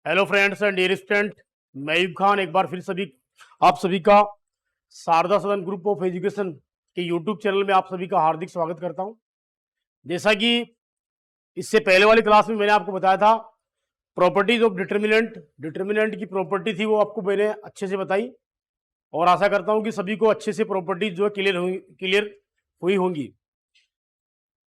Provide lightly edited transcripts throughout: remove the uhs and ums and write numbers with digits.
Hello friends and dear student, मैं यूब खान एक बार फिर आप सभी का शारदा सदन ग्रुप ऑफ एजुकेशन के यूट्यूब चैनल में आप सभी का हार्दिक स्वागत करता हूं। जैसा कि इससे पहले वाली क्लास में मैंने आपको बताया था, प्रॉपर्टीज ऑफ डिटर्मिनेंट की प्रॉपर्टी थी, वो आपको मैंने अच्छे से बताई और आशा करता हूं कि सभी को अच्छे से प्रॉपर्टीज जो है क्लियर हुई होंगी।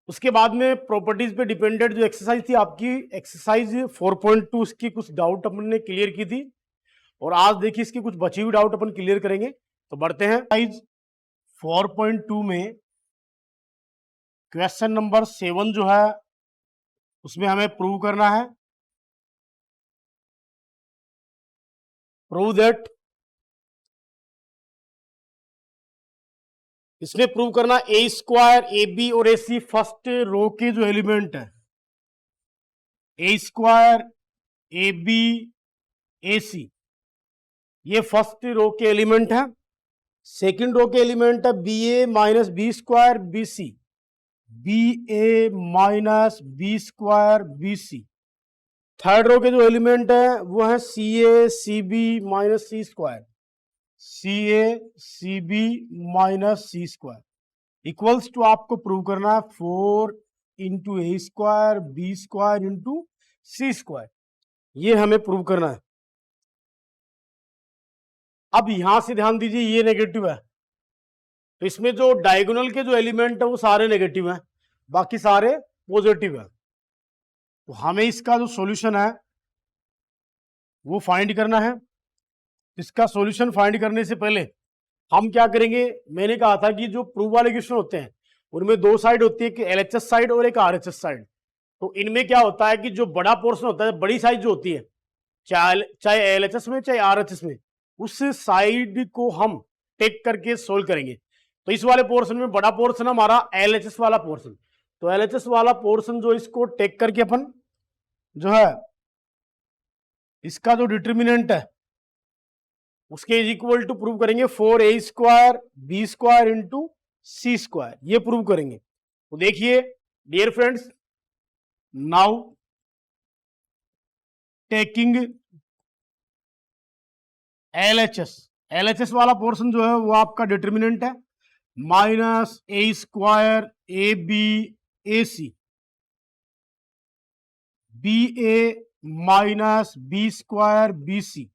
उसके बाद में प्रॉपर्टीज पे डिपेंडेंट जो एक्सरसाइज थी आपकी, एक्सरसाइज 4.2, उसकी कुछ डाउट अपन ने क्लियर की थी और आज देखिए इसकी कुछ बची हुई डाउट अपन क्लियर करेंगे। तो बढ़ते हैं एक्सरसाइज 4.2 में क्वेश्चन नंबर 7 जो है उसमें हमें प्रूव करना है, प्रूव दैट, इसमें प्रूव करना ए स्क्वायर ए बी और ए सी फर्स्ट रो के जो एलिमेंट है, ए स्क्वायर ए बी ए सी, ये फर्स्ट रो के एलिमेंट है। सेकेंड रो के एलिमेंट है b a minus b square b c, b a minus b square b c. Third row के जो एलिमेंट है वो है c a c b minus c square, c a c b minus c square equals to, आपको prove करना है 4 into a square b square into c square, ये हमें प्रूव करना है। अब यहां से ध्यान दीजिए, ये नेगेटिव है तो इसमें जो डायगोनल के जो एलिमेंट है वो सारे नेगेटिव हैं, बाकी सारे पॉजिटिव है। तो हमें इसका जो सॉल्यूशन है वो फाइंड करना है। इसका सॉल्यूशन फाइंड करने से पहले हम क्या करेंगे, मैंने कहा था कि जो प्रूव वाले क्वेश्चन होते हैं उनमें दो साइड होती है, एक एलएचएस साइड और एक आरएचएस साइड। तो इनमें क्या होता है कि जो बड़ा पोर्शन होता है, बड़ी साइड जो होती है, चाहे एलएचएस में चाहे आरएचएस में, उस साइड को हम टेक करके सोल्व करेंगे। तो इस वाले पोर्शन में बड़ा पोर्शन हमारा एलएचएस वाला पोर्शन, तो एलएचएस वाला पोर्शन जो इसको टेक करके अपन जो है इसका जो डिटर्मिनेंट है उसके इज इक्वल टू प्रूव करेंगे 4a square b square into c square, ये प्रूव करेंगे। तो देखिए dear friends, now taking LHS वाला पोर्शन जो है वो आपका डिटर्मिनेंट है minus a square a b a c, b a minus b square b c,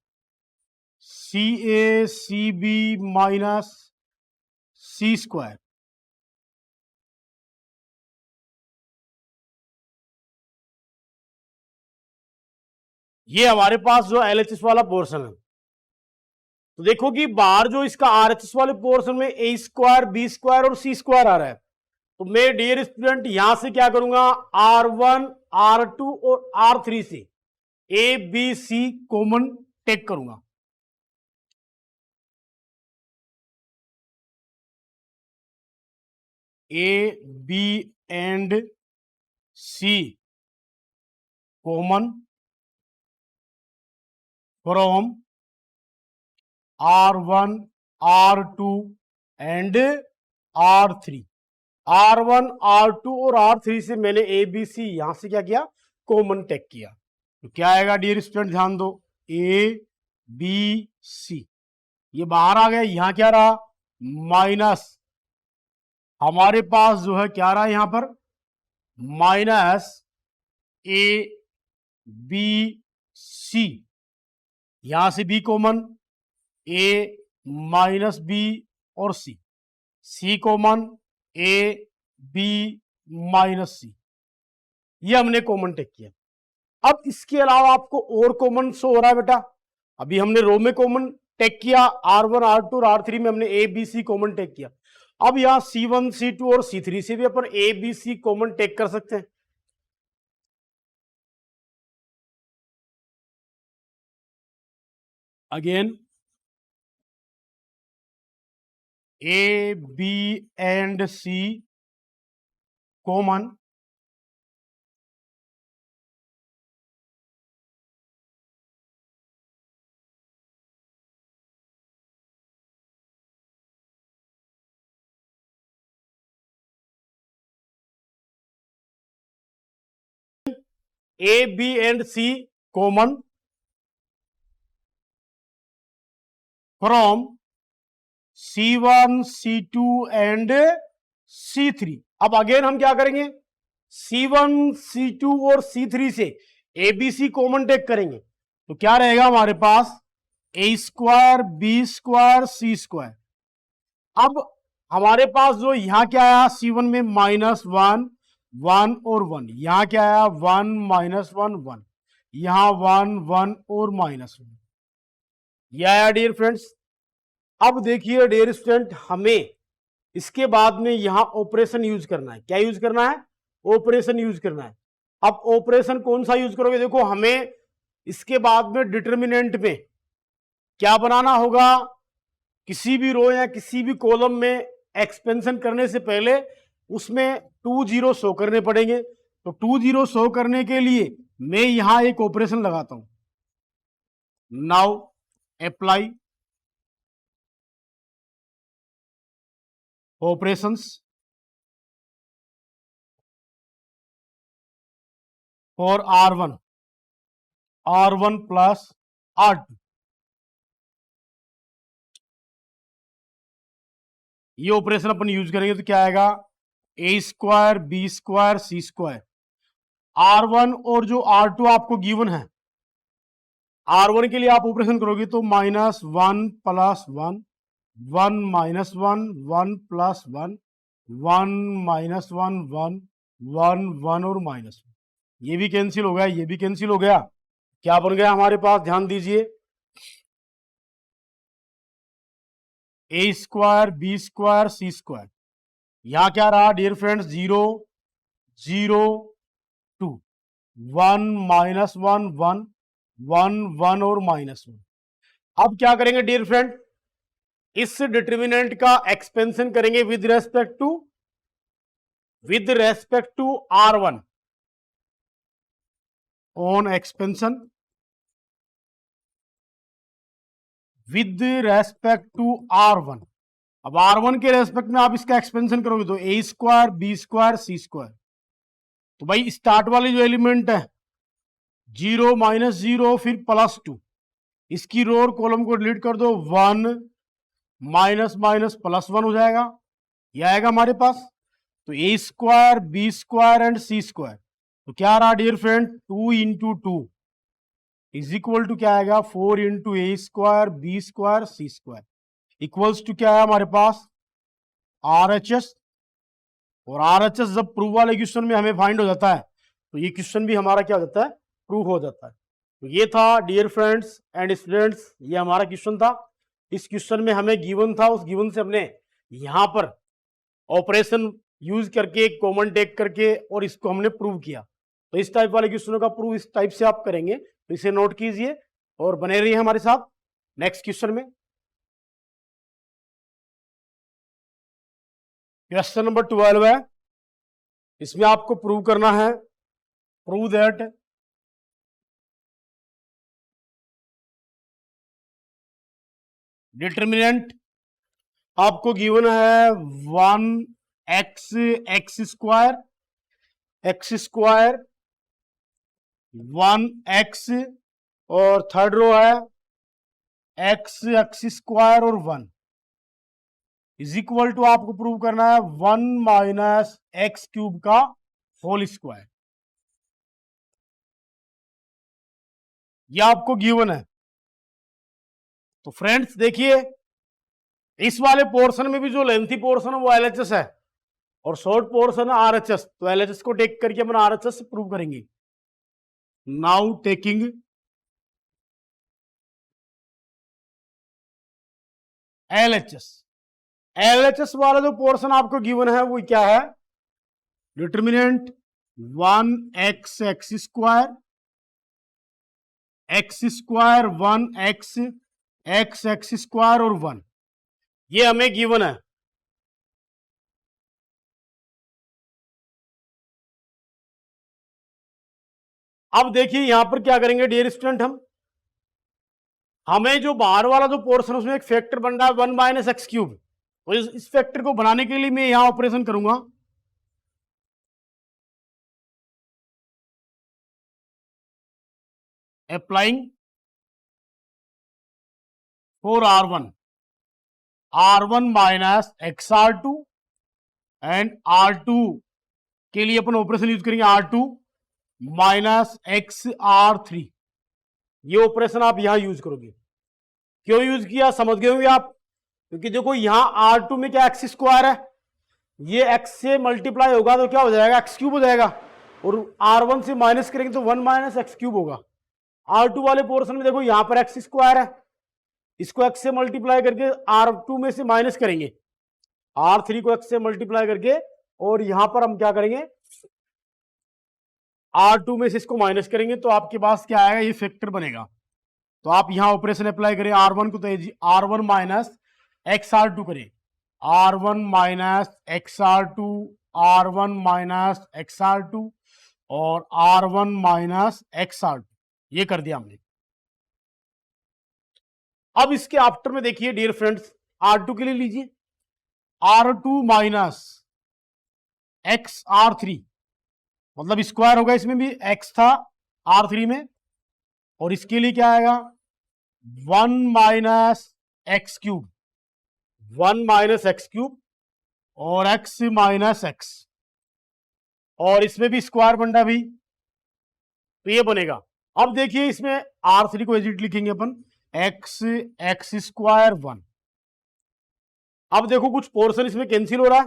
c a c b minus c square. ये हमारे पास जो एलएचएस वाला पोर्शन है। तो देखो कि बाहर जो इसका आरएचएस वाले पोर्शन में ए स्क्वायर बी स्क्वायर और सी स्क्वायर आ रहा है, तो मैं डियर स्टूडेंट यहां से क्या करूंगा, R1 R2 और R3 से a b c common take करूंगा। A b and c common from R1 R2 and R3। R1 R2 और R3 से मैंने ए बी सी यहां से क्या किया, कॉमन टेक किया। तो क्या आएगा डियर स्टूडेंट, ध्यान दो, ए बी सी, ये बाहर आ गया, यहां क्या रहा, माइनस, हमारे पास जो है क्या रहा यहां पर, माइनस ए बी सी, यहां से बी कॉमन, ए माइनस बी और सी कॉमन, ए बी माइनस सी, ये हमने कॉमन टेक किया। अब इसके अलावा आपको और कॉमन शो हो रहा है बेटा, अभी हमने रो में कॉमन टेक किया, R1 R2 और R3 में हमने a b c common take किया। अब यहां C1 C2 और C3 से भी अपन a b c common take कर सकते हैं। Again a b and c common, a b and c common from C1 C2 and C3। अब अगेन हम क्या करेंगे, C1 C2 और C3 से ABC कॉमन टेक करेंगे, तो क्या रहेगा हमारे पास A square B square C square. अब हमारे पास जो यहां क्या आया C1 में -1 1 और 1, यहां क्या आया 1 -1 1, यहां 1 1 और -1, यह आया डियर फ्रेंड्स। अब देखिए डियर स्टूडेंट, हमें इसके बाद में यहां ऑपरेशन यूज करना है। क्या यूज करना है, ऑपरेशन यूज करना है। अब ऑपरेशन कौन सा यूज करोगे, देखो हमें इसके बाद में डिटर्मिनेंट में क्या बनाना होगा, किसी भी रो या किसी भी कॉलम में एक्सपेंशन करने से पहले उसमें 2 जीरो शो करने पड़ेंगे। तो 2 जीरो शो करने के लिए मैं यहां एक ऑपरेशन लगाता हूं, now apply operations for R1 plus R2। ये ऑपरेशन अपन यूज करेंगे तो क्या आएगा, A square B square C square. R1 और जो R2 आपको गिवन है, R1 के लिए आप ऑपरेशन करोगे तो -1 प्लस 1 1 -1 1 प्लस 1 1 -1 1 1 1 और -1, ये भी कैंसिल हो गया, ये भी कैंसिल हो गया। क्या बन गया हमारे पास, ध्यान दीजिए, A square B square C square. यहां क्या रहा डियर फ्रेंड्स, 0 0 2 1 -1 1 1 1 और -1। अब क्या करेंगे डियर फ्रेंड, इस डिटर्मिनेंट का एक्सपेंशन करेंगे with respect to R1 on expansion with respect to R1। अब R1 के रेस्पेक्ट में आप इसका एक्सपेंशन करोगे तो A square B square C square. तो भाई स्टार्ट वाले जो एलिमेंट है 0 -0 फिर +2, इसकी रो और कॉलम को डिलीट कर दो, 1 -+1 हो जाएगा, यह आएगा हमारे पास। तो A square B square and C square, तो क्या रहा dear friend, 2 × 2 is equal to क्या आएगा, 4 × A square B square C square equals to क्या है हमारे पास, RHS। और RHS जब प्रूव वाले क्वेश्चन में हमें फाइंड हो जाता है तो ये क्वेश्चन भी हमारा क्या हो जाता है, प्रूव हो जाता है। तो ये था डियर फ्रेंड्स एंड स्टूडेंट्स, ये हमारा क्वेश्चन था। इस क्वेश्चन में हमें गिवन था, उस गिवन से हमने यहां पर ऑपरेशन यूज करके कॉमन टेक करके और इसको हमने प्रूव किया। तो इस टाइप वाले क्वेश्चनों का प्रूव इस टाइप से आप करेंगे, तो इसे नोट कीजिए और बने रहिए हमारे साथ। नेक्स्ट क्वेश्चन में, क्वेश्चन नंबर 12 है, इसमें आपको प्रूव करना है, प्रूव दैट डिटर्मिनेंट आपको गिवन है 1x x स्क्वायर 1x, और थर्ड रो है x स्क्वायर और 1 इज इक्वल टू, आपको प्रूव करना है 1 - x³ का होल स्क्वायर। यह आपको गिवन है। तो फ्रेंड्स देखिए, इस वाले पोर्शन में भी जो लेंथी पोर्शन है वो LHS है और शॉर्ट पोर्शन है RHS। तो LHS को टेक करके अपन RHS से प्रूव करेंगे। नाउ टेकिंग LHS वाला जो पोर्शन आपको गिवन है वो क्या है, determinant 1x x square 1x x square और 1, ये हमें गिवन है। अब देखिए यहां पर क्या करेंगे डियर स्टूडेंट, हमें जो बाहर वाला जो पोर्शन उसमें एक फैक्टर बन रहा है 1 - x³। तो इस फैक्टर को बनाने के लिए मैं यहां ऑपरेशन करूंगा, applying for R1 minus XR2 and R2 के लिए अपन ऑपरेशन यूज करेंगे R2 माइनस XR3। ये ऑपरेशन आप यहां यूज करोगे। क्यों यूज किया समझ गए होंगे आप, क्योंकि देखो यहां R2 में क्या एक्स स्क्वायर है, ये x से मल्टीप्लाई होगा तो क्या हो जाएगा एक्स क्यूब हो जाएगा, और R1 से माइनस करेंगे तो 1 माइनस एक्स क्यूब होगा। R2 वाले पोर्शन में देखो यहां पर एक्स स्क्वायर है, इसको x से मल्टीप्लाई करके R2 में से माइनस करेंगे, R3 को x से मल्टीप्लाई करके, और यहां पर हम क्या करेंगे R2 में से इसको माइनस करेंगे, तो आपके पास क्या आएगा, ये फैक्टर बनेगा। तो आप यहां ऑपरेशन अप्लाई करें R1 को, तो R1 माइनस XR2 करें, R1 minus XR2, R1 minus XR2 और R1 माइनस XR2, ये कर दिया हमने। अब इसके आफ्टर में देखिए डियर फ्रेंड्स, R2 के लिए लीजिए R2 माइनस XR3, मतलब स्क्वायर होगा, इसमें भी x था R3 में, और इसके लिए क्या आएगा 1 minus x cube, 1 minus x cube और x माइनस एक्स, और इसमें भी स्क्वायर बन रहा है भाई, तो ये बनेगा। अब देखिए इसमें R3 को एजिट लिखेंगे अपन x स्क्वायर 1। अब देखो कुछ पोर्शन इसमें कैंसिल हो रहा है,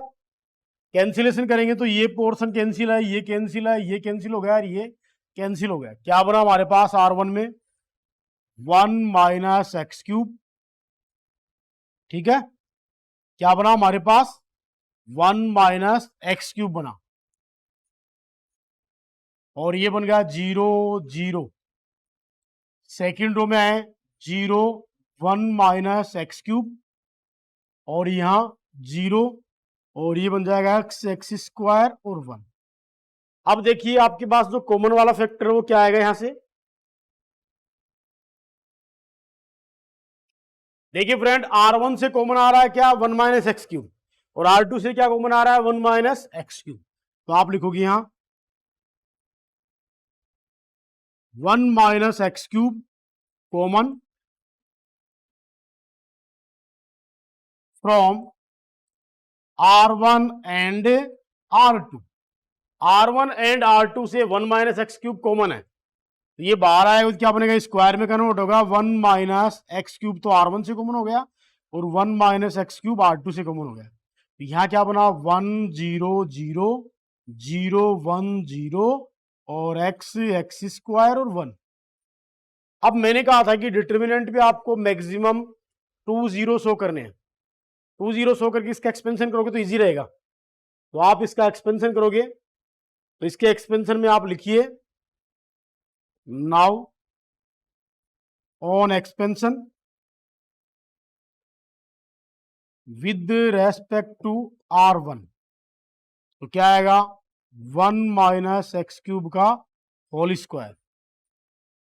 कैंसिलेशन करेंगे तो ये पोर्शन कैंसिल है, ये कैंसिल है, ये कैंसिल हो गया और ये कैंसिल हो गया। क्या बना हमारे पास R1 में 1 माइनस एक्स क्यूब, ठीक है, क्या बना हमारे पास 1 माइनस एक्स क्यूब बना, और ये बन गया 0 0। सेकेंड रो में आए 0 1 माइनस एक्स क्यूब, और यहां 0, और ये बन जाएगा एक्स स्क्वायर और 1। अब देखिए आपके पास जो कॉमन वाला फैक्टर है वो क्या आएगा यहां से, देखिए फ्रेंड R1 से कॉमन आ रहा है क्या 1 माइनस एक्स क्यूब, और R2 से क्या कॉमन आ रहा है 1 माइनस एक्स क्यूब, तो आप लिखोगे यहां 1 minus x cube common from R1 and R2। R1 and R2 से 1 माइनस एक्स क्यूब कॉमन है, तो ये बाहर आएगा तो क्या बनेगा स्क्वायर में कन्वर्ट होगा, 1 माइनस एक्स क्यूब तो R1 से कॉमन हो गया, और 1 माइनस एक्स क्यूब R2 से कॉमन हो गया। तो यहां क्या बना 1 0 0 0 1 0 और एक्स स्क्वायर और 1। अब मैंने कहा था कि डिटर्मिनेंट पे आपको मैक्सिमम 2 0 शो करने हैं, 2 0 शो करके इसका एक्सपेंशन करोगे तो इजी रहेगा। तो आप इसका एक्सपेंशन करोगे तो इसके एक्सपेंशन में आप लिखिए now on expansion with respect to R1, तो क्या आएगा 1 माइनस एक्स क्यूब का होल स्क्वायर,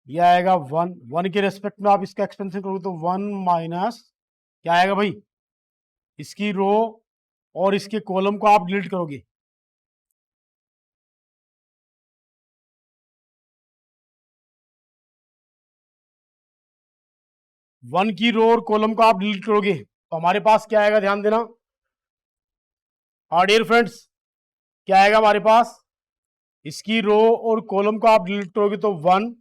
ये आएगा 1 के रेस्पेक्ट में आप इसका एक्सपेंशन करोगे तो 1 माइनस क्या आएगा भाई, इसकी रो और इसके कॉलम को आप डिलीट करोगे, वन की रो और कॉलम को आप डिलीट करोगे तो हमारे पास क्या आएगा, ध्यान देना डियर फ्रेंड्स, क्या आएगा हमारे पास, इसकी रो और कॉलम को आप डिलीट करोगे तो 1,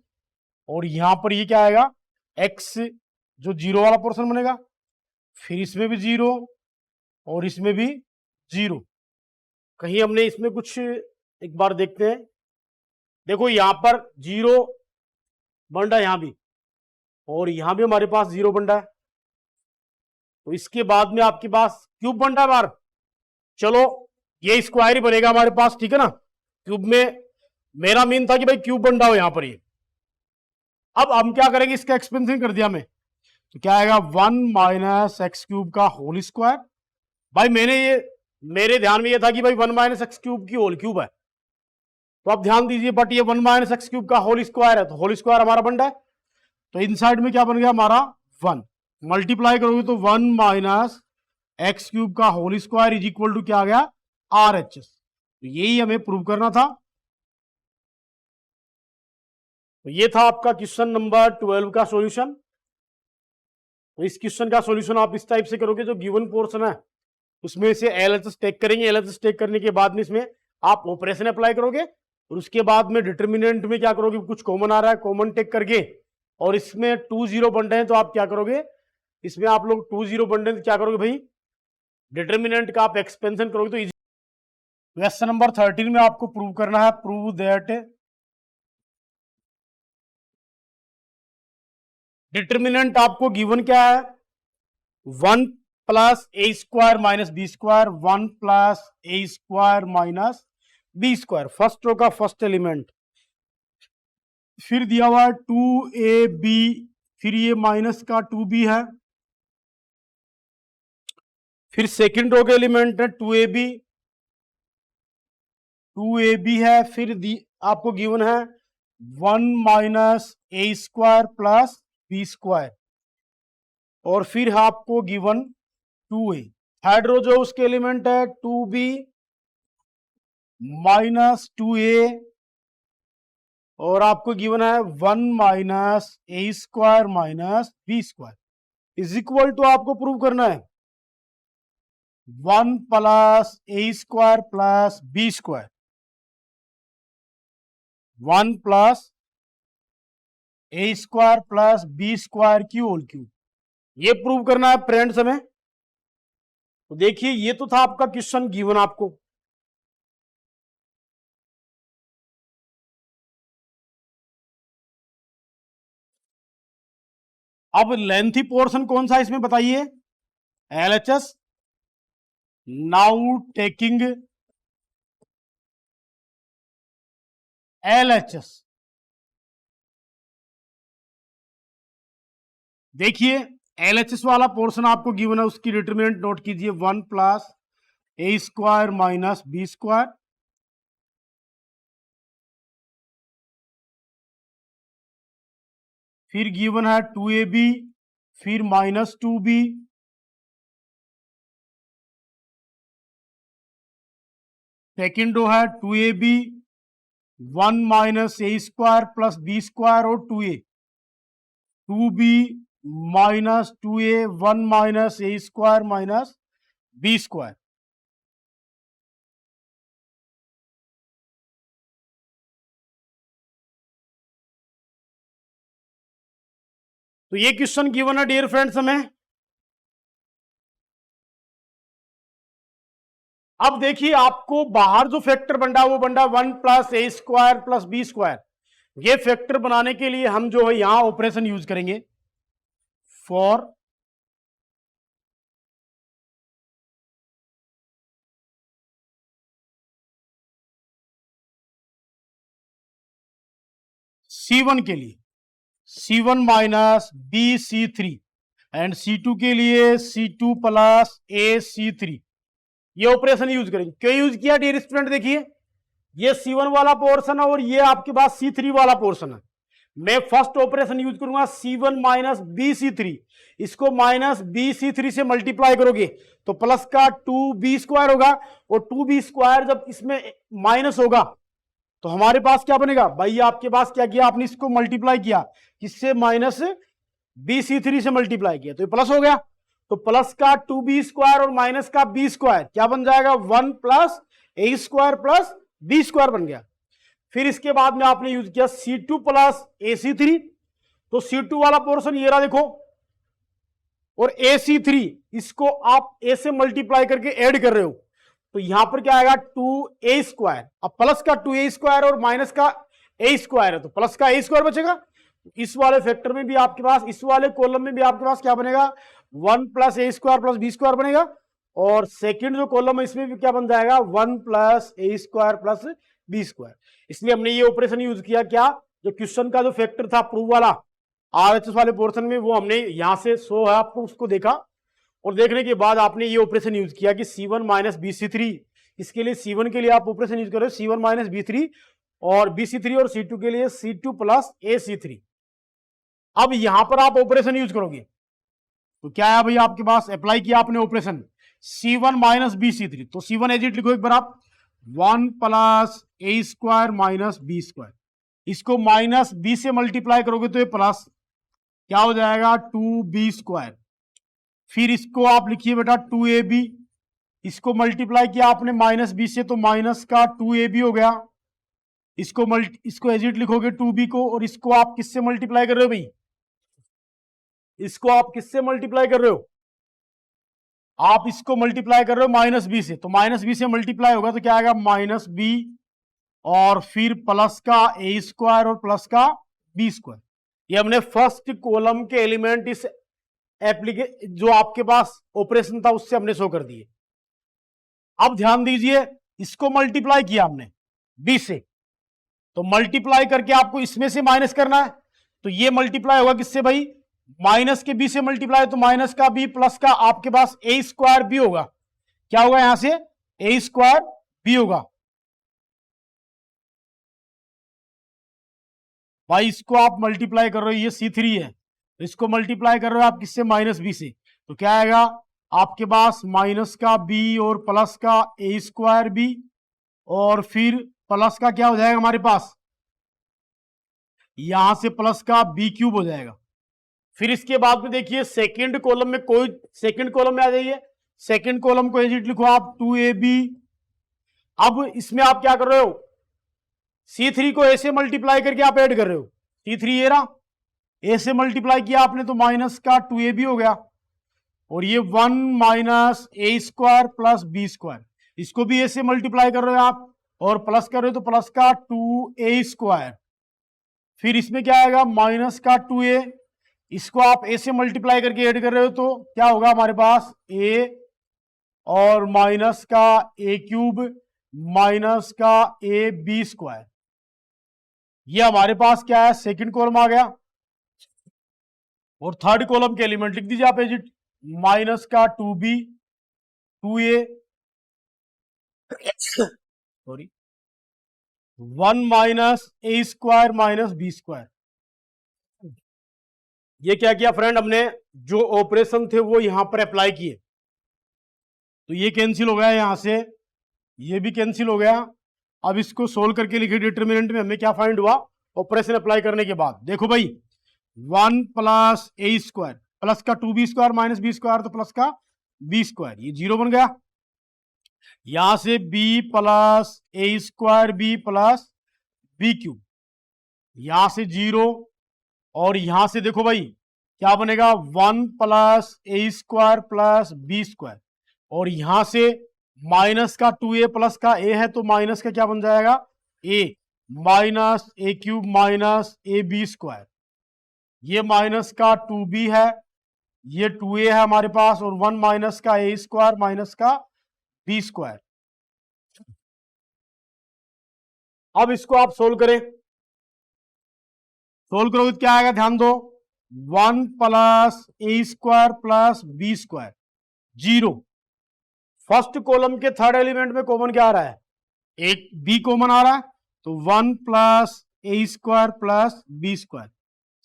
और यहां पर ये क्या आएगा x जो 0 वाला पोर्शन बनेगा, फिर इसमें भी 0 और इसमें भी 0। कहीं हमने इसमें कुछ एक बार देखते हैं, देखो यहां पर 0 बन रहा है यहां भी, और यहां भी हमारे पास 0 बन रहा है, तो इसके बाद में आपके पास क्यूब बन रहा है बार, चलो ये स्क्वायर ही बनेगा हमारे पास, ठीक है ना। क्यूब में मेरा मीन था कि भाई क्यूब बन रहा हो यहां पर ये। अब हम क्या करेंगे, इसका एक्सपेंशन कर दिया मैं, तो क्या आएगा 1 माइनस एक्स क्यूब का होल स्क्वायर। भाई मेरे ध्यान में ये था कि भाई 1 माइनस एक्स क्यूब की होल क्यूब है, तो अब ध्यान दीजिए, बट ये 1 माइनस एक्स क्यूब का होल स्क्वायर है, तो होल स्क्वायर हमारा बन रहा है, तो इनसाइड में क्या बन गया हमारा 1, मल्टीप्लाई करोगे तो 1 माइनस एक्स क्यूब का whole square is equal to क्या आ गया RHS। तो यही हमें प्रूव करना था। तो ये था आपका क्वेश्चन नंबर 12 का सॉल्यूशन। तो इस क्वेश्चन का सॉल्यूशन आप इस टाइप से करोगे, जो गिवन पोर्शन है उसमें से एलएचएस टेक करेंगे, एलएचएस टेक करने के बाद में इसमें आप ऑपरेशन अप्लाई करोगे और उसके बाद में डिटर्मिनेंट में क्या करोगे, कुछ कॉमन आ रहा है कॉमन टेक करके, और इसमें 2 0 बन रहे हैं तो आप क्या करोगे, इसमें आप लोग 2 0 बन रहे हैं तो क्या करोगे भाई, डिटर्मिनेंट का आप एक्सपेंशन करोगे तो इजी। क्वेश्चन नंबर 13 में आपको प्रूव करना है, प्रूव दैट डिटर्मिनेंट आपको गिवन क्या है, 1 plus a square minus b square, 1 plus a square minus b square, first row का फर्स्ट एलिमेंट, फिर दिया हुआ 2ab, फिर ये माइनस का 2b है, फिर सेकंड रो के एलिमेंट है 2ab है, फिर आपको गिवन है 1 minus a square plus b square, और फिर आपको गिवन 2a, थर्ड रो जो उसके एलिमेंट है 2b माइनस 2a, और आपको गिवन है 1 minus a square minus b square is equal to, आपको प्रूव करना है 1 plus a square plus b square, 1 plus a square plus b square की होल क्यूब, ये प्रूव करना है फ्रेंड्स हमें। तो देखिए ये तो था आपका क्वेश्चन गिवन आपको, अब लेंथी पोर्शन कौन सा इसमें बताइए, एलएचएस। नाउ टेकिंग एलएचएस, देखिए एलएचएस वाला पोर्शन आपको गिवन है, उसकी डिटरमिनेंट नोट कीजिए 1 plus a square minus b square, फिर गिवन है 2ab, फिर माइनस 2b, सेकेंड रो है 2ab 1 minus a square plus b square और 2a, 2b minus 2a 1 minus a square minus b square. तो ये question given है dear friends हमें। अब देखिए आपको बाहर जो फैक्टर बन रहा है वो बन रहा है 1 plus a square plus b square, ये फैक्टर बनाने के लिए हम जो है यहां ऑपरेशन यूज करेंगे, फॉर C1 के लिए C1 minus B C3 and C2 के लिए C2 प्लस ए C3, ये ऑपरेशन यूज करेंगे। क्यों यूज किया डियर स्टूडेंट, देखिए ये C1 वाला पोर्शन है और ये आपके पास C3 वाला पोर्शन है। मैं फर्स्ट ऑपरेशन यूज करूंगा C1 माइनस बी C3, इसको माइनस बी C3 से मल्टीप्लाई करोगे तो प्लस का 2b स्क्वायर होगा, और 2b स्क्वायर जब इसमें माइनस होगा तो हमारे पास क्या बनेगा भाई, आपके पास क्या किया आपने, इसको मल्टीप्लाई किया किससे, माइनस बी C3 से मल्टीप्लाई किया तो ये प्लस हो गया, तो प्लस का 2b स्क्वायर और माइनस का b स्क्वायर क्या बन जाएगा, 1 plus a square plus b square बन गया। फिर इसके बाद में आपने यूज किया C2 प्लस ए C3, तो C2 वाला पोर्शन ये रहा देखो, और AC3 इसको आप a से मल्टीप्लाई करके ऐड कर रहे हो तो यहां पर क्या आएगा 2a स्क्वायर, अब प्लस का 2a स्क्वायर और माइनस का a स्क्वायर है तो प्लस का a स्क्वायर बचेगा। इस वाले फैक्टर में भी आपके पास, इस वाले कॉलम में भी आपके पास क्या बनेगा, 1 plus a square plus b square बनेगा, और सेकंड जो कॉलम है इसमें भी क्या बन जाएगा 1 plus a square plus b square. इसलिए हमने ये ऑपरेशन यूज किया, क्या जो क्वेश्चन का जो फैक्टर था प्रूव वाला आरएचएस वाले पोर्शन में, वो हमने यहां से शो है आपको, उसको देखा और देखने के बाद आपने ये ऑपरेशन यूज किया कि C1 माइनस बी C3, इसके लिए C1 के लिए आप ऑपरेशन यूज करो C1 माइनस B3, और BC3 और C2 के लिए C2 प्लस ए C3। अब यहां पर आप ऑपरेशन यूज करोगे तो क्या है भाई, आपके पास अप्लाई किया आपने operation C1 minus B C3, तो C1 एज इट लिखो एक बार आप, 1 plus a square minus b square, इसको माइनस बी से मल्टीप्लाई करोगे तो ये प्लस क्या हो जाएगा 2b स्क्वायर, फिर इसको आप लिखिए बेटा 2ab, इसको मल्टीप्लाई किया आपने माइनस बी से तो माइनस का 2ab हो गया। इसको एज इट लिखोगे 2b को, और इसको आप किससे मल्टीप्लाई कर रहे हो भाई, इसको आप किससे मल्टीप्लाई कर रहे हो, आप इसको मल्टीप्लाई कर रहे हो माइनस बी से, तो माइनस बी से मल्टीप्लाई होगा तो क्या आएगा माइनस बी, और फिर प्लस का ए स्क्वायर और प्लस का बी स्क्वायर। ये हमने फर्स्ट कॉलम के एलिमेंट इस जो आपके पास ऑपरेशन था उससे हमने शो कर दिए। अब ध्यान दीजिए, इसको मल्टीप्लाई किया हमने बी से, तो मल्टीप्लाई करके आपको इसमें से माइनस करना है, तो ये मल्टीप्लाई होगा किससे भाई, माइनस के बी से मल्टीप्लाई, तो माइनस का बी प्लस का आपके पास ए स्क्वायर बी होगा। क्या होगा यहां से, ए स्क्वायर बी होगा। भाई इसको आप मल्टीप्लाई कर रहे हो, ये C3 है, तो इसको मल्टीप्लाई कर रहे हो आप किससे, माइनस बी से, तो क्या आएगा आपके पास माइनस का बी और प्लस का ए स्क्वायर बी, और फिर प्लस का क्या हो जाएगा हमारे पास, यहां से प्लस का बी क्यूब हो जाएगा। फिर इसके बाद में देखिए सेकंड कॉलम में, कोई सेकंड कॉलम में आ जाइए, सेकंड कॉलम को एजिट लिखो आप 2ab। अब इसमें आप क्या कर रहे हो, C3 को ए से मल्टीप्लाई करके आप ऐड कर रहे हो, C3 ये रहा, ए से मल्टीप्लाई किया आपने तो माइनस का 2ab हो गया, और ये 1 minus a square plus b square, इसको भी ए से मल्टीप्लाई कर रहे हो आप और प्लस कर रहे हो तो प्लस का 2a स्क्वायर। फिर इसमें क्या आएगा माइनस का 2a, इसको आप ए से मल्टीप्लाई करके ऐड कर रहे हो तो क्या होगा हमारे पास a, और माइनस का a क्यूब माइनस का a बी स्क्वायर। ये हमारे पास क्या है, सेकंड कॉलम आ गया। और थर्ड कॉलम के एलिमेंट लिख दीजिए आप एजिट, माइनस का 2b 2a sorry 1 minus a square minus b square. ये क्या किया फ्रेंड, हमने जो ऑपरेशन थे वो यहां पर अप्लाई किए, तो ये कैंसिल हो गया यहां से, ये भी कैंसिल हो गया। अब इसको सोल्व करके लिखे डिटरमिनेंट में हमें क्या फाइंड हुआ, ऑपरेशन अप्लाई करने के बाद देखो भाई 1 प्लस ए स्क्वायर प्लस का 2b square minus b square, तो प्लस का बी स्क्वायर, ये 0 बन गया। यहां से b plus a square b plus b cube, यहां से 0, और यहां से देखो भाई क्या बनेगा 1 plus a square plus b square, और यहां से माइनस का 2a प्लस का a है तो माइनस का क्या बन जाएगा a, minus a cube minus a b square, ये माइनस का 2b है, ये 2a है हमारे पास, और 1 माइनस का ए स्क्वायर माइनस का बी स्क्वायर। अब इसको आप सोल्व करें, सोल्व करोगे तो क्या आएगा ध्यान दो, 1 plus a square plus b square 0। First column के थर्ड एलिमेंट में कॉमन क्या आ रहा है, एक बी कॉमन आ रहा है, तो 1 plus a square plus b square.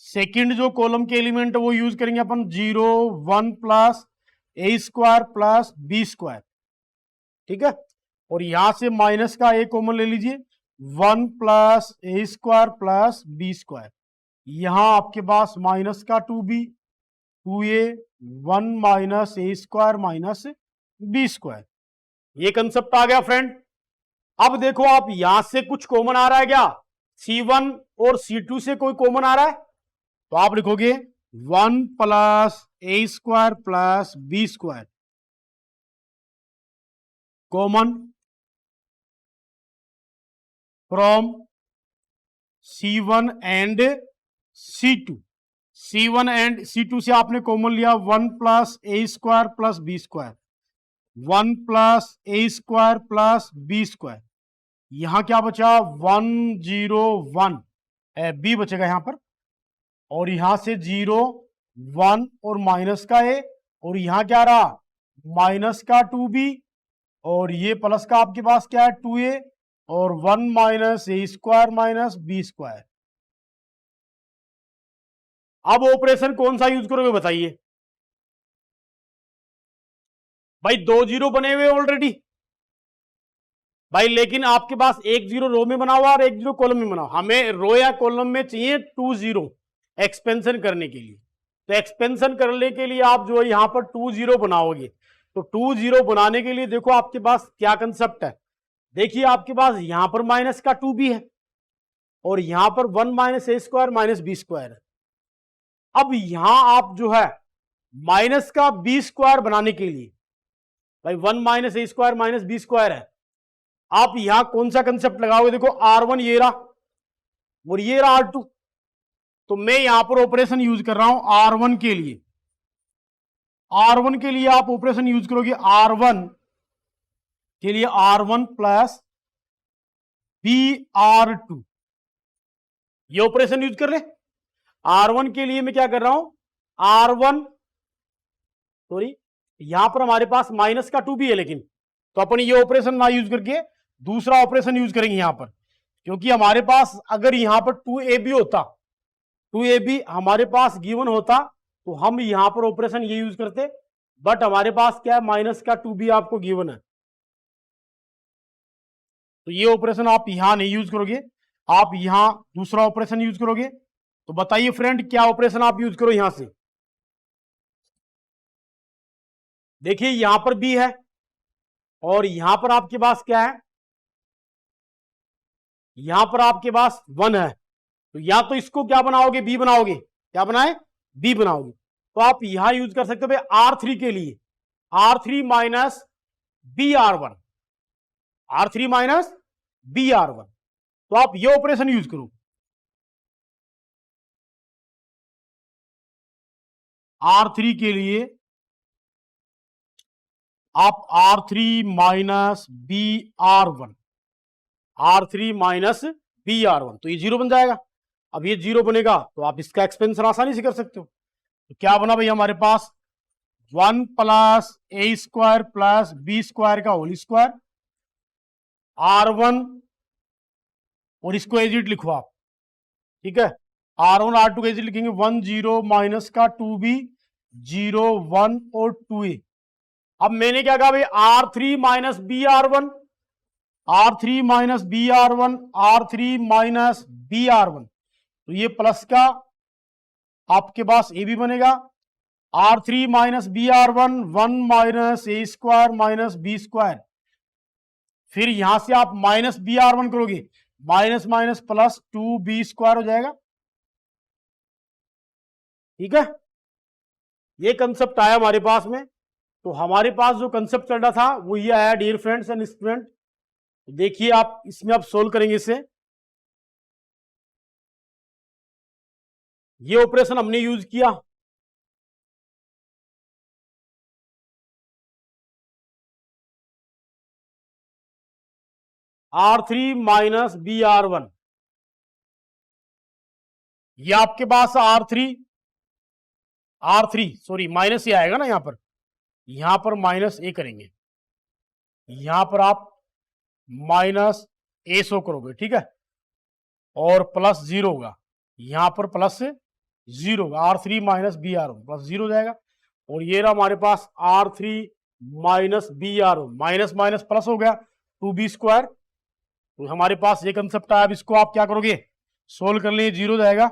Second जो कॉलम के एलिमेंट है वो यूज करेंगे अपन 0 1 plus a square plus b square, ठीक है। और यहां से माइनस का ए कॉमन ले लीजिए, 1 plus a square plus b square, यहां आपके पास माइनस का 2b 2a 1 minus a square minus b square. ये कंसेप्ट आ गया फ्रेंड। अब देखो आप यहां से कुछ कॉमन आ रहा है क्या, C1 और C2 से कोई कॉमन आ रहा है, तो आप लिखोगे 1 plus a square plus b square common from C1 and C2। C1 and C2 से आपने कॉमन लिया 1 plus a square plus b square, 1 plus a square plus b square, यहां क्या बचा 1 0 1 बी बचेगा यहां पर, और यहां से 0 1 और माइनस का ए, और यहां क्या रहा माइनस का 2b, और ये प्लस का आपके पास क्या है 2a, और 1 minus a square minus b square. अब ऑपरेशन कौन सा यूज करोगे बताइए भाई, 2 0 बने हुए ऑलरेडी भाई, लेकिन आपके पास 1 0 रो में बना हुआ और 1 0 कॉलम में बना हुआ, हमें रो या कॉलम में चाहिए 2 0 एक्सपेंशन करने के लिए, तो एक्सपेंशन करने के लिए आप जो है यहां पर 2 0 बनाओगे। तो 2 0 बनाने के लिए देखो आपके पास क्या कंसेप्ट है। देखिए आपके पास यहां पर माइनस का 2 भी है और यहां पर 1 minus a square minus b square है। अब यहां आप जो है माइनस का बी स्क्वायर बनाने के लिए, भाई 1 minus a square minus b square है, आप यहां कौन सा कंसेप्ट लगाओगे? देखो R1 ये रहा और ये रहा R2। तो मैं यहां पर ऑपरेशन यूज कर रहा हूं R1 के लिए। R1 के लिए आप ऑपरेशन यूज करोगे R1 के लिए R1 प्लस BR2, ये ऑपरेशन यूज कर रहे। R1 के लिए मैं क्या कर रहा हूं, R1 सॉरी यहां पर हमारे पास माइनस का 2 भी है, लेकिन तो अपन ये ऑपरेशन ना यूज करके दूसरा ऑपरेशन यूज करेंगे यहां पर, क्योंकि हमारे पास अगर यहां पर 2AB होता, 2AB हमारे पास गिवन होता तो हम यहां पर ऑपरेशन ये यूज करते, बट हमारे पास क्या है, माइनस का 2B आपको गिवन है, तो ये ऑपरेशन आप यहां नहीं यूज करोगे, आप यहां दूसरा ऑपरेशन यूज करोगे। तो बताइए फ्रेंड क्या ऑपरेशन आप यूज करो यहां से। देखिए यहां पर B है और यहां पर आपके पास क्या है, यहां पर आपके पास 1 है, तो या तो इसको क्या बनाओगे, B बनाओगे, क्या बनाए, B बनाओगे। तो आप यहां यूज कर सकते हो R3 के लिए R3 minus BR1, R3 minus BR1, तो आप ये ऑपरेशन यूज करो। R3 के लिए आप R3 minus BR1, R3 minus BR1, तो ये 0 बन जाएगा। अब ये 0 बनेगा तो आप इसका एक्सपेंशन आसानी से कर सकते हो। तो क्या बना भाई हमारे पास 1 plus a square plus b square का होल स्क्वायर R1, और इसको एजिट लिखो आप, ठीक है, R1 R2 को एजिट लिखेंगे 1 0 माइनस का 2B 0 1 और 2A। अब मैंने क्या कहा भाई R3 minus BR1, R3 minus BR1, R3 minus BR1, तो ये प्लस का आपके पास ए भी बनेगा, R3 minus BR1 1 minus a square minus b square, फिर यहां से आप माइनस BR1 करोगे, minus minus plus 2B square हो जाएगा, ठीक है। ये कंसेप्ट आया हमारे पास में। तो हमारे पास जो कंसेप्ट चल रहा था वो ये आया डियर फ्रेंड्स एंड स्टूडेंट। देखिए आप इसमें आप सोल्व करेंगे इसे, ये ऑपरेशन हमने यूज किया, R3 माइनस BR1, ये आपके पास R3 सॉरी माइनस ये आएगा ना, यहां पर माइनस ए करेंगे, यहां पर आप माइनस ए शो करोगे, ठीक है, और प्लस 0 होगा, यहां पर प्लस 0 होगा, R3 माइनस BR1 प्लस 0 हो जाएगा, और ये रहा हमारे पास R3 minus BR1, minus minus plus हो गया 2B स्क्वायर, तो हमारे पास ये कंसेप्ट आया। अब इसको आप क्या करोगे, सोल्व कर लिए, 0 जाएगा,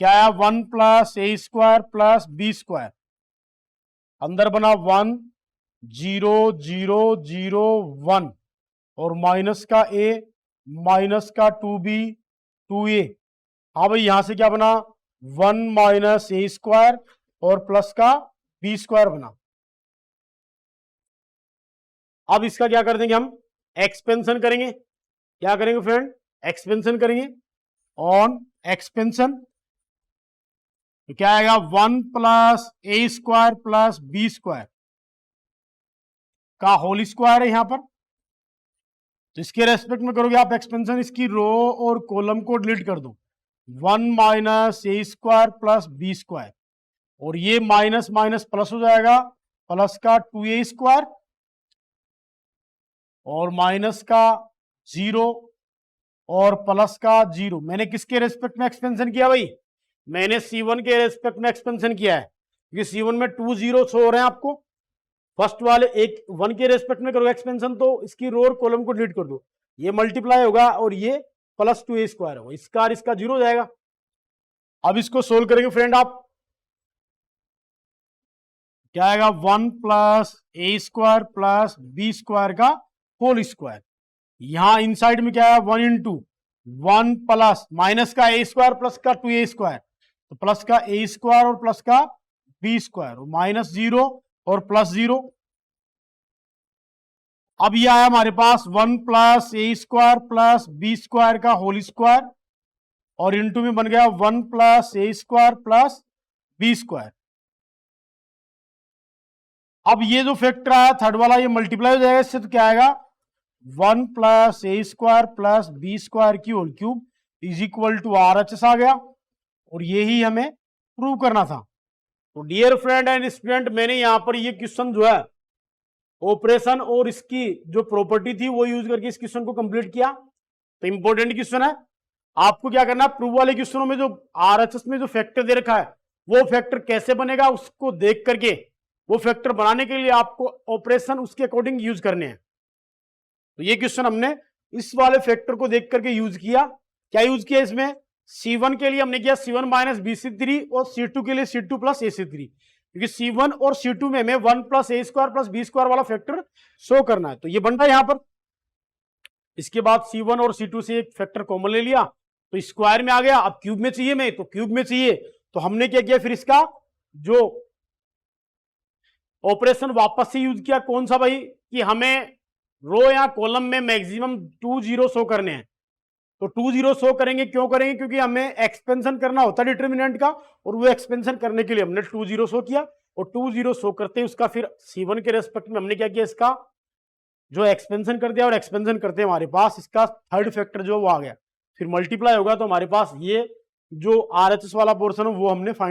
क्या आया 1 plus a square plus b square, अंदर बना 1 0 0 0 1 और माइनस का ए माइनस का 2B 2A। हाँ भाई यहां से क्या बना 1 माइनस ए स्क्वायर और प्लस का बी स्क्वायर बना। अब इसका क्या कर देंगे हम, एक्सपेंशन करेंगे, क्या करेंगे फ्रेंड, एक्सपेंशन करेंगे, ऑन एक्सपेंशन तो क्या आएगा 1 plus a square plus b square का होल स्क्वायर है यहां पर, तो इसके रेस्पेक्ट में करोगे आप एक्सपेंशन, इसकी रो और कॉलम को डिलीट कर दो, 1 minus a square plus b square, और ये माइनस माइनस प्लस हो जाएगा, प्लस का 2A स्क्वायर और माइनस का 0 और प्लस का 0। मैंने किसके रेस्पेक्ट में एक्सपेंशन किया भाई, मैंने C1 के रेस्पेक्ट में एक्सपेंशन किया है, क्योंकि C1 में 2 0 शो हो रहे हैं आपको, फर्स्ट वाले 1 के रेस्पेक्ट में करोगे एक्सपेंशन तो इसकी रो और कॉलम को डिलीट कर दो, ये मल्टीप्लाई होगा और ये प्लस 2A स्क्वायर होगा, इसका 0 हो जाएगा। अब इसको सोल्व करेंगे फ्रेंड आप, क्या आएगा 1 plus a square plus b square का होल स्क्वायर। यहां इनसाइड में क्या है 1 इंटू 1 प्लस माइनस का ए स्क्वायर प्लस का 2 ए स्क्वायर, तो प्लस का ए स्क्वायर और प्लस का बी स्क्वायर, माइनस 0 और प्लस 0। अब ये आया हमारे पास 1 plus a square plus b square का होल स्क्वायर और इंटू में बन गया 1 plus a square plus b square. अब ये जो फैक्टर आया थर्ड वाला ये मल्टीप्लाई हो जाएगा इससे, तो क्या आएगा 1 plus a square plus b square की whole cube is equal to RHS आ गया, और यही हमें प्रूव करना था। तो डियर फ्रेंड एंड स्टूडेंट, मैंने यहां पर ये क्वेश्चन जो है ऑपरेशन और इसकी जो प्रॉपर्टी थी वो यूज करके इस क्वेश्चन को कंप्लीट किया। तो इंपॉर्टेंट क्वेश्चन है, आपको क्या करना है, प्रूव वाले क्वेश्चनों में जो RHS में जो फैक्टर दे रखा है वो फैक्टर कैसे बनेगा उसको देख करके वो फैक्टर बनाने के लिए आपको ऑपरेशन उसके अकॉर्डिंग यूज करने हैं। तो ये क्वेश्चन हमने इस वाले फैक्टर को देख करके यूज किया। क्या यूज किया इसमें, C1 के लिए हमने किया C1 माइनस BC3 और C2 के लिए C2 प्लस AC3, क्योंकि C1 और C2 में हमें 1 plus a square plus b square वाला फैक्टर शो करना है। तो ये बनता है यहां पर। इसके बाद C1 और C2 से एक फैक्टर कॉमन ले लिया तो स्क्वायर में आ गया। अब क्यूब में चाहिए मैं, तो क्यूब में चाहिए तो हमने क्या किया, फिर इसका जो ऑपरेशन वापस से यूज किया। कौन सा भाई, कि हमें रो या कॉलम में मैक्सिमम 2 जीरो शो करने हैं। तो 2 जीरो शो करेंगे, क्यों करेंगे, क्योंकि हमें एक्सपेंशन करना होता है डिटर्मिनेंट का, और वो एक्सपेंशन करने के लिए हमने 2 जीरो शो किया। और 2 जीरो शो करते हैं उसका फिर C1 के रेस्पेक्ट में हमने क्या किया, इसका जो एक्सपेंशन कर दिया, और एक्सपेंशन करते हैं हमारे पास इसका थर्ड फैक्टर जो वो आ गया, फिर मल्टीप्लाई होगा तो हमारे पास ये जो RHS वाला पोर्शन है वो हमने फाइंड